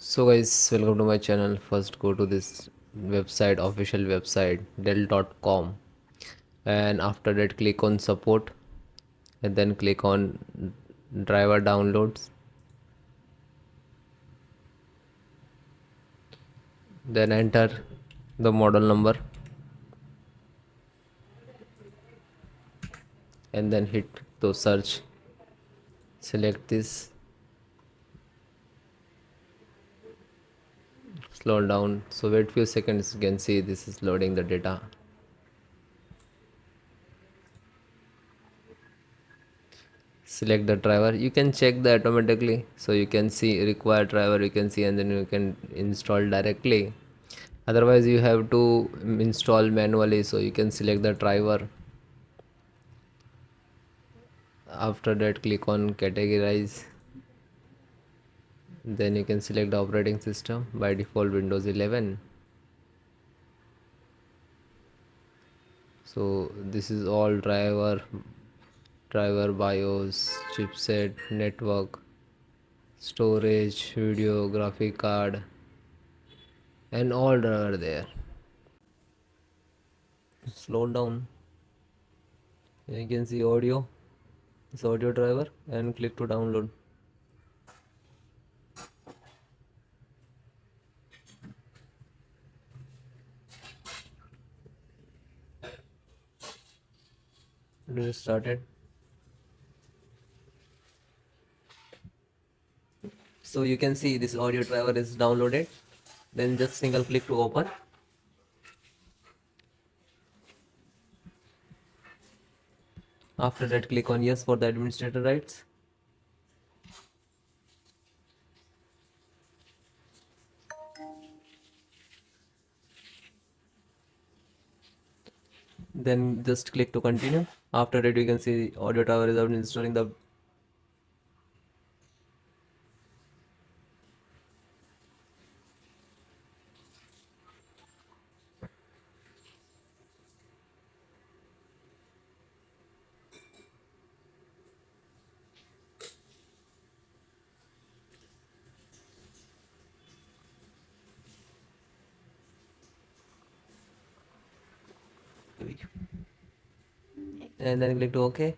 So guys, welcome to my channel. First go to this website, official website dell.com, and after that click on support and then click on driver downloads, then enter the model number and then hit to search. Select this, slow down, so wait few seconds. You can see this is loading the data. Select the driver. You can check that automatically, so you can see required driver, you can see, and then you can install directly. Otherwise you have to install manually, so you can select the driver. After that click on categorize, then you can select the operating system, by default Windows 11. So this is all driver BIOS, chipset, network, storage, video, graphic card, and all driver there. Slow down, you can see audio, this audio driver, and click to download. It is started. So you can see this audio driver is downloaded, then just single click to open. After that click on yes for the administrator rights. Then just click to continue. After that you can see audio tower is installing the and then click to OK.